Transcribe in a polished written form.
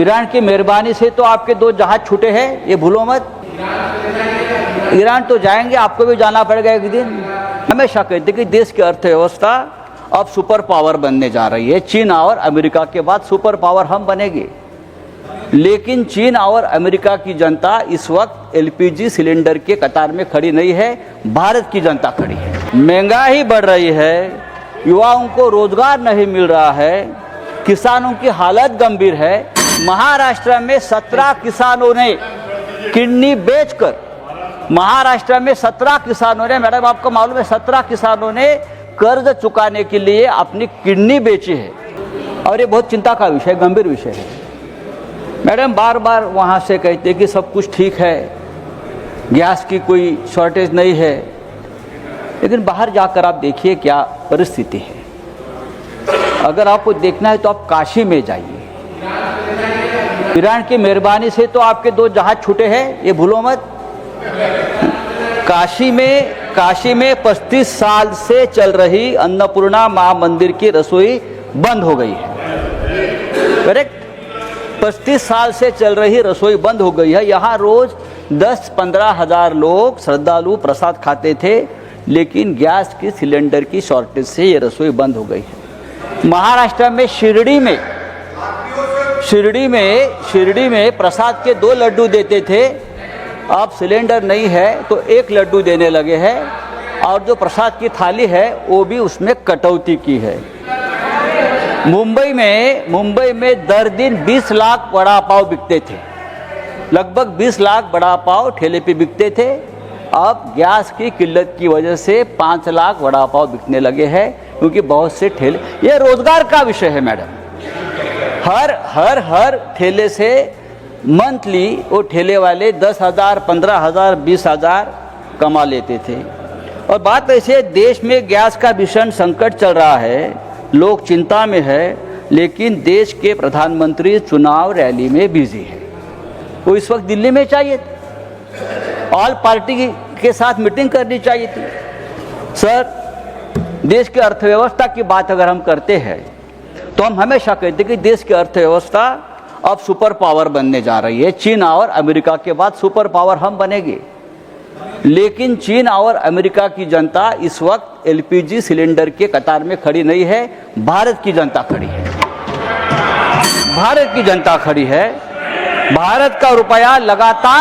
Iran की मेहरबानी से तो आपके 2 जहाज छूटे हैं, ये भूलो मत। ईरान तो जाएंगे, आपको भी जाना पड़ेगा एक दिन। हमेशा कहते कि देश की अर्थव्यवस्था अब सुपर पावर बनने जा रही है। चीन और अमेरिका के बाद सुपर पावर हम बनेंगे। लेकिन चीन और अमेरिका की जनता इस वक्त एलपीजी सिलेंडर के कतार में खड़ी नहीं है, भारत की जनता खड़ी है। महंगाई बढ़ रही है, युवाओं को रोजगार नहीं मिल रहा है, किसानों की हालत गंभीर है। महाराष्ट्र में 17 किसानों ने किडनी बेचकर, महाराष्ट्र में 17 किसानों ने, मैडम आपको मालूम है, 17 किसानों ने कर्ज चुकाने के लिए अपनी किडनी बेची है। और ये बहुत चिंता का विषय, गंभीर विषय है। मैडम बार बार वहाँ से कहते कि सब कुछ ठीक है, गैस की कोई शॉर्टेज नहीं है, लेकिन बाहर जाकर आप देखिए क्या परिस्थिति है। अगर आपको देखना है तो आप काशी में जाइए। ईरान की मेहरबानी से तो आपके 2 जहाज छूटे हैं, ये भूलो मत। काशी में 35 साल से चल रही अन्नपूर्णा मां मंदिर की रसोई बंद हो गई है। करेक्ट, 35 साल से चल रही रसोई बंद हो गई है। यहाँ रोज 10-15 हजार लोग श्रद्धालु प्रसाद खाते थे, लेकिन गैस की सिलेंडर की शॉर्टेज से ये रसोई बंद हो गई है। महाराष्ट्र में शिरडी में प्रसाद के 2 लड्डू देते थे, अब सिलेंडर नहीं है तो 1 लड्डू देने लगे हैं, और जो प्रसाद की थाली है वो भी उसमें कटौती की है। मुंबई में दर दिन 20 लाख वड़ा पाव बिकते थे, लगभग 20 लाख वड़ा पाव ठेले पे बिकते थे। अब गैस की किल्लत की वजह से 5 लाख वड़ा पाव बिकने लगे हैं, क्योंकि बहुत से ठेले, ये रोजगार का विषय है मैडम। हर ठेले से मंथली वो ठेले वाले 10,000, 15,000, 20,000 कमा लेते थे। और बात ऐसे, देश में गैस का भीषण संकट चल रहा है, लोग चिंता में है, लेकिन देश के प्रधानमंत्री चुनाव रैली में बिजी है। वो इस वक्त दिल्ली में चाहिए थे, ऑल पार्टी के साथ मीटिंग करनी चाहिए थी। सर, देश की अर्थव्यवस्था की बात अगर हम करते हैं तो हम हमेशा कहते कि देश की अर्थव्यवस्था अब सुपर पावर बनने जा रही है। चीन और अमेरिका के बाद सुपर पावर हम बनेंगे। लेकिन चीन और अमेरिका की जनता इस वक्त एलपीजी सिलेंडर के कतार में खड़ी नहीं है, भारत की जनता खड़ी है। भारत की जनता खड़ी है। भारत का रुपया लगातार